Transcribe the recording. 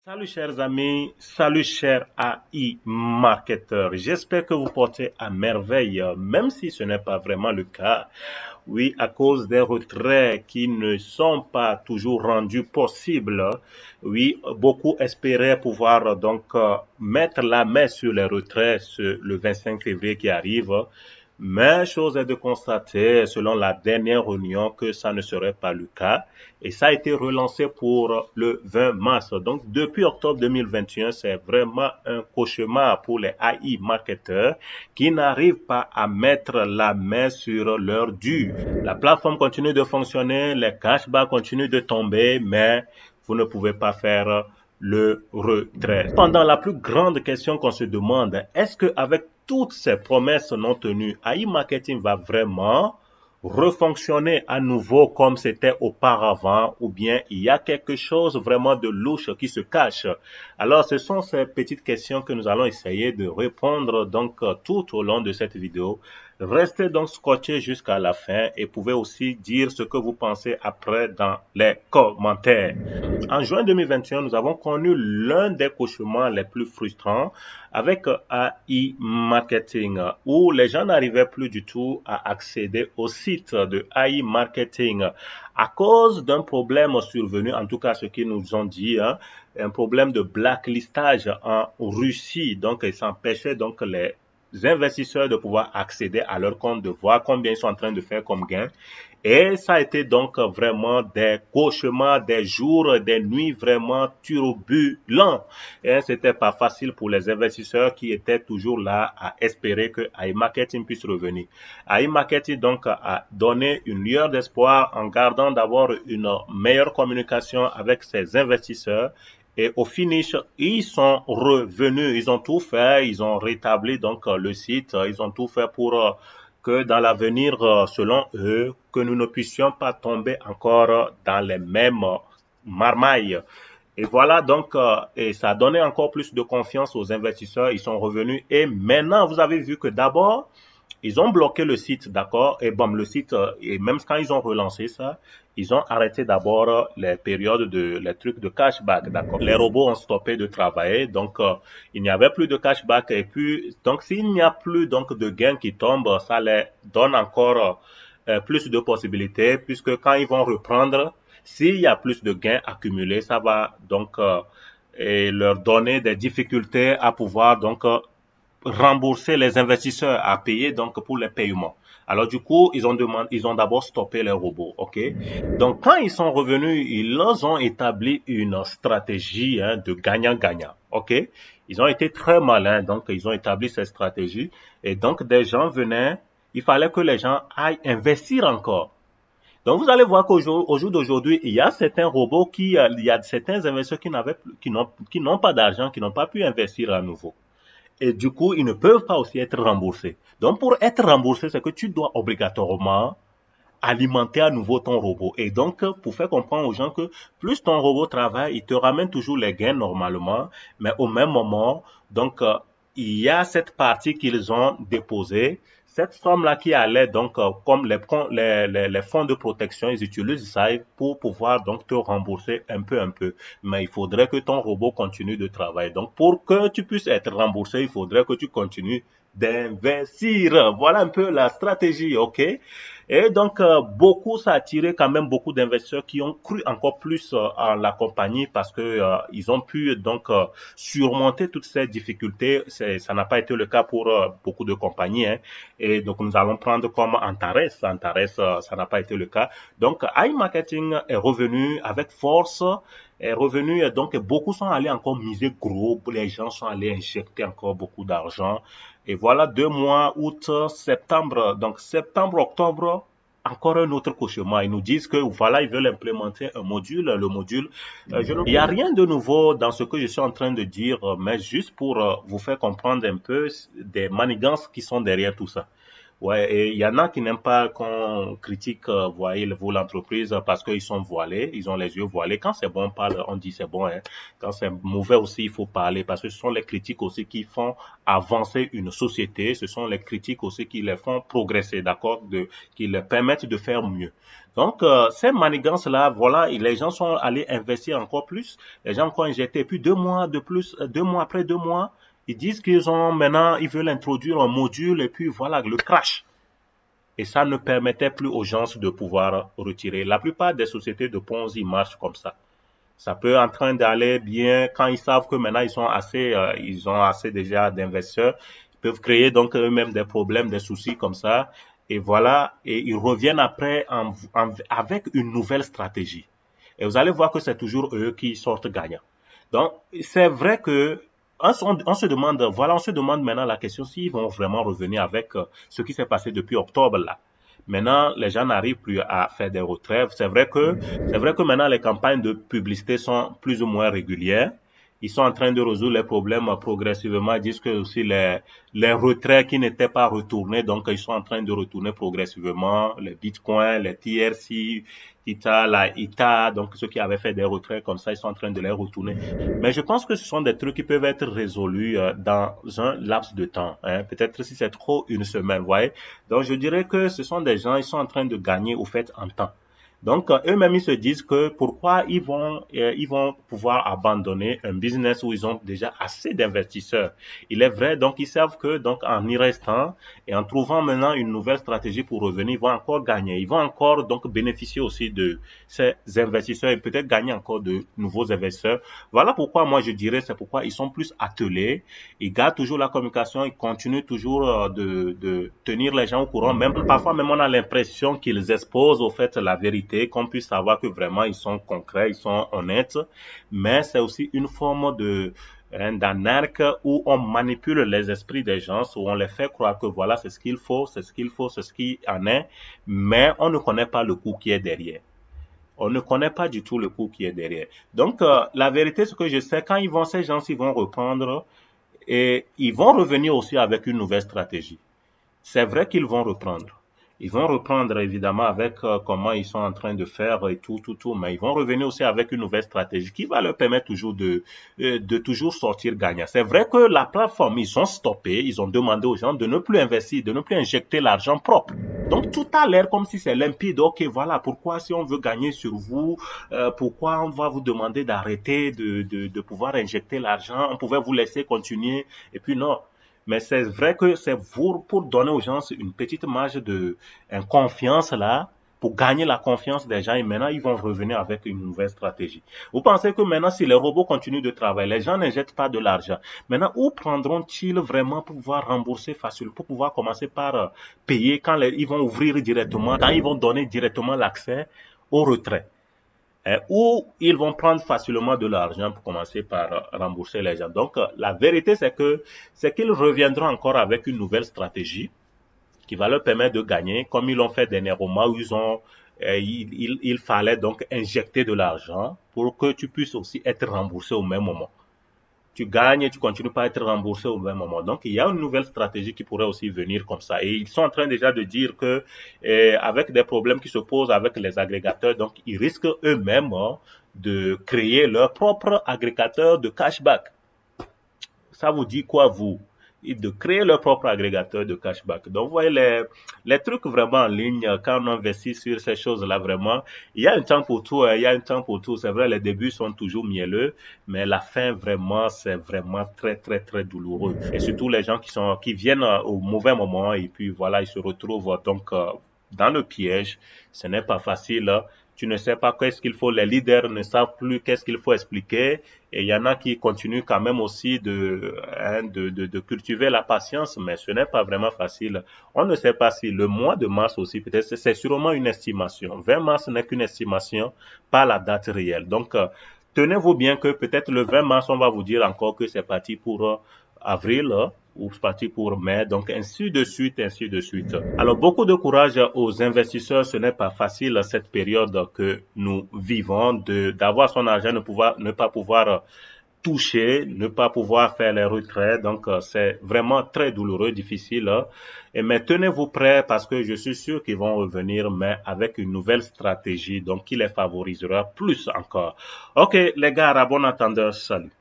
Salut chers amis, salut chers AI marketeurs. J'espère que vous portez à merveille, même si ce n'est pas vraiment le cas. Oui, à cause des retraits qui ne sont pas toujours rendus possibles. Oui, beaucoup espéraient pouvoir mettre la main sur les retraits le 25 février qui arrive. Mais chose est de constater, selon la dernière réunion, que ça ne serait pas le cas. Et ça a été relancé pour le 20 mars. Donc, depuis octobre 2021, c'est vraiment un cauchemar pour les AI marketeurs qui n'arrivent pas à mettre la main sur leur dû. La plateforme continue de fonctionner, les cashbacks continuent de tomber, mais vous ne pouvez pas faire le retrait. Pendant la plus grande question qu'on se demande, est-ce qu'avec toutes ces promesses non tenues, AI Marketing va vraiment refonctionner à nouveau comme c'était auparavant ou bien il y a quelque chose vraiment de louche qui se cache. Alors ce sont ces petites questions que nous allons essayer de répondre tout au long de cette vidéo. Restez donc scotché jusqu'à la fin et pouvez aussi dire ce que vous pensez après dans les commentaires. En juin 2021, nous avons connu l'un des cauchemars les plus frustrants avec AI Marketing, où les gens n'arrivaient plus du tout à accéder au site de AI Marketing à cause d'un problème survenu, en tout cas ce qu'ils nous ont dit, un problème de blacklistage en Russie. Donc, ils s'empêchaient donc les investisseurs de pouvoir accéder à leur compte, de voir combien ils sont en train de faire comme gain. Et ça a été donc vraiment des cauchemars, des jours, des nuits vraiment turbulents. Et c'était pas facile pour les investisseurs qui étaient toujours là à espérer que AI Marketing puisse revenir. AI Marketing donc a donné une lueur d'espoir en gardant d'abord une meilleure communication avec ses investisseurs. Et au finish, ils sont revenus, ils ont tout fait, ils ont rétabli donc le site, ils ont tout fait pour que dans l'avenir, selon eux, que nous ne puissions pas tomber encore dans les mêmes marmailles. Et voilà donc, et ça a donné encore plus de confiance aux investisseurs. Ils sont revenus et maintenant, vous avez vu que d'abord, ils ont bloqué le site, d'accord? Et bon, le site, et même quand ils ont relancé ça, ils ont arrêté d'abord les périodes les trucs de cashback, d'accord? Les robots ont stoppé de travailler, donc il n'y avait plus de cashback. Et puis, donc s'il n'y a plus donc de gains qui tombent, ça les donne encore plus de possibilités, puisque quand ils vont reprendre, s'il y a plus de gains accumulés, ça va donc et leur donner des difficultés à pouvoir rembourser les investisseurs à payer donc pour les paiements. Alors du coup, ils ont d'abord stoppé les robots, ok? Donc quand ils sont revenus, ils ont établi une stratégie de gagnant-gagnant, ok? Ils ont été très malins, donc ils ont établi cette stratégie et donc des gens venaient, il fallait que les gens aillent investir encore. Donc vous allez voir au jour d'aujourd'hui, il y a certains robots il y a certains investisseurs qui n'ont pas d'argent, qui n'ont pas pu investir à nouveau. Et du coup, ils ne peuvent pas aussi être remboursés. Donc, pour être remboursé, c'est que tu dois obligatoirement alimenter à nouveau ton robot. Et donc, pour faire comprendre aux gens que plus ton robot travaille, il te ramène toujours les gains normalement, mais au même moment, il y a cette partie qu'ils ont déposée, cette somme-là qui allait comme les fonds de protection, ils utilisent ça pour pouvoir donc te rembourser un peu. Mais il faudrait que ton robot continue de travailler. Donc, pour que tu puisses être remboursé, il faudrait que tu continues d'investir. Voilà un peu la stratégie, ok? Et donc, ça a attiré quand même beaucoup d'investisseurs qui ont cru encore plus en la compagnie parce que ils ont pu surmonter toutes ces difficultés. Ça n'a pas été le cas pour beaucoup de compagnies, hein. Et donc, nous allons prendre comme Antares. Antares, ça n'a pas été le cas. Donc, iMarketing est revenu avec force, est revenu, donc beaucoup sont allés encore miser gros, les gens sont allés injecter encore beaucoup d'argent. Et voilà 2 mois, août, septembre, donc septembre, octobre, encore un autre cauchemar. Ils nous disent que voilà, ils veulent implémenter un module. Le module, il n'y a rien de nouveau dans ce que je suis en train de dire, mais juste pour vous faire comprendre un peu des manigances qui sont derrière tout ça. Ouais, et il y en a qui n'aiment pas qu'on critique, voyez, l'entreprise parce qu'ils sont voilés, ils ont les yeux voilés. Quand c'est bon, on parle, on dit c'est bon, hein. Quand c'est mauvais aussi, il faut parler parce que ce sont les critiques aussi qui font avancer une société. Ce sont les critiques aussi qui les font progresser, d'accord, qui les permettent de faire mieux. Donc, ces manigances-là, voilà, les gens sont allés investir encore plus. Les gens ont injecté. Et puis 2 mois de plus, 2 mois après 2 mois, ils disent qu'ils ont maintenant, ils veulent introduire un module et puis voilà, le crash. Et ça ne permettait plus aux gens de pouvoir retirer. La plupart des sociétés de Ponzi marchent comme ça. Ça peut en train d'aller bien quand ils savent que maintenant ils ont assez déjà d'investisseurs. Ils peuvent créer donc eux-mêmes des problèmes, des soucis comme ça. Et voilà, et ils reviennent après avec une nouvelle stratégie. Et vous allez voir que c'est toujours eux qui sortent gagnants. Donc, c'est vrai que on se demande, voilà, on se demande maintenant la question s'ils vont vraiment revenir avec ce qui s'est passé depuis octobre là. Maintenant, les gens n'arrivent plus à faire des retraites. C'est vrai que maintenant les campagnes de publicité sont plus ou moins régulières. Ils sont en train de résoudre les problèmes progressivement. Ils disent que aussi les retraits qui n'étaient pas retournés, donc ils sont en train de retourner progressivement. Les bitcoins, les TRC, la ITA, donc ceux qui avaient fait des retraits comme ça, ils sont en train de les retourner. Mais je pense que ce sont des trucs qui peuvent être résolus dans un laps de temps. Hein. Peut-être si c'est trop une semaine, vous voyez. Donc je dirais que ce sont des gens, ils sont en train de gagner au fait en temps. Donc, eux-mêmes, ils se disent que pourquoi ils vont pouvoir abandonner un business où ils ont déjà assez d'investisseurs. Il est vrai, donc ils savent que donc en y restant et en trouvant maintenant une nouvelle stratégie pour revenir, ils vont encore gagner. Ils vont encore donc bénéficier aussi de ces investisseurs et peut-être gagner encore de nouveaux investisseurs. Voilà pourquoi moi je dirais, c'est pourquoi ils sont plus attelés. Ils gardent toujours la communication, ils continuent toujours de tenir les gens au courant. Même parfois, même on a l'impression qu'ils exposent au fait la vérité, qu'on puisse savoir que vraiment ils sont concrets, ils sont honnêtes. Mais c'est aussi une forme d'un arc où on manipule les esprits des gens, où on les fait croire que voilà, c'est ce qu'il faut, c'est ce qu'il faut, c'est ce qui en est, mais on ne connaît pas le coût qui est derrière. On ne connaît pas du tout le coût qui est derrière. Donc, la vérité, ce que je sais, quand ils vont, ces gens, ils vont reprendre et ils vont revenir aussi avec une nouvelle stratégie. C'est vrai qu'ils vont reprendre. Ils vont reprendre évidemment avec comment ils sont en train de faire et tout, mais ils vont revenir aussi avec une nouvelle stratégie qui va leur permettre toujours de toujours sortir gagnant. C'est vrai que la plateforme, ils ont stoppé, ils ont demandé aux gens de ne plus investir, de ne plus injecter l'argent propre. Donc tout a l'air comme si c'est limpide. Ok, voilà, pourquoi si on veut gagner sur vous, pourquoi on va vous demander d'arrêter de pouvoir injecter l'argent, on pouvait vous laisser continuer. Et puis non, mais c'est vrai que c'est pour donner aux gens une petite marge de confiance là, pour gagner la confiance des gens. Et maintenant, ils vont revenir avec une nouvelle stratégie. Vous pensez que maintenant, si les robots continuent de travailler, les gens n'injectent pas de l'argent. Maintenant, où prendront-ils vraiment pour pouvoir rembourser facilement, pour pouvoir commencer par payer quand ils vont ouvrir directement, quand ils vont donner directement l'accès au retrait? Où ils vont prendre facilement de l'argent pour commencer par rembourser les gens. Donc, la vérité, c'est qu'ils reviendront encore avec une nouvelle stratégie qui va leur permettre de gagner, comme ils l'ont fait dernièrement, où il fallait donc injecter de l'argent pour que tu puisses aussi être remboursé au même moment. Tu gagnes et tu continues pas à être remboursé au même moment. Donc, il y a une nouvelle stratégie qui pourrait aussi venir comme ça. Et ils sont en train déjà de dire que, avec des problèmes qui se posent avec les agrégateurs, donc ils risquent eux-mêmes de créer leur propre agrégateur de cashback. Ça vous dit quoi, vous? Et de créer leur propre agrégateur de cashback. Donc, vous voyez, les trucs vraiment en ligne, quand on investit sur ces choses-là, vraiment, il y a un temps pour tout, hein, il y a un temps pour tout. C'est vrai, les débuts sont toujours mielleux, mais la fin, vraiment, c'est vraiment très, très, très douloureux. Et surtout les gens qui viennent au mauvais moment et puis voilà, ils se retrouvent donc dans le piège. Ce n'est pas facile. Tu ne sais pas qu'est-ce qu'il faut. Les leaders ne savent plus qu'est-ce qu'il faut expliquer. Et il y en a qui continuent quand même aussi de cultiver la patience, mais ce n'est pas vraiment facile. On ne sait pas si le mois de mars aussi, peut-être, c'est sûrement une estimation. 20 mars n'est qu'une estimation, pas la date réelle. Donc, tenez-vous bien que peut-être le 20 mars, on va vous dire encore que c'est parti pour avril, ou c'est parti pour mai, donc ainsi de suite, ainsi de suite. Alors, beaucoup de courage aux investisseurs. Ce n'est pas facile cette période que nous vivons d'avoir son argent, ne pas pouvoir toucher, ne pas pouvoir faire les retraits. Donc, c'est vraiment très douloureux, difficile. Et mais tenez-vous prêts parce que je suis sûr qu'ils vont revenir, mais avec une nouvelle stratégie, donc qui les favorisera plus encore. Ok, les gars, à bon entendeur, salut.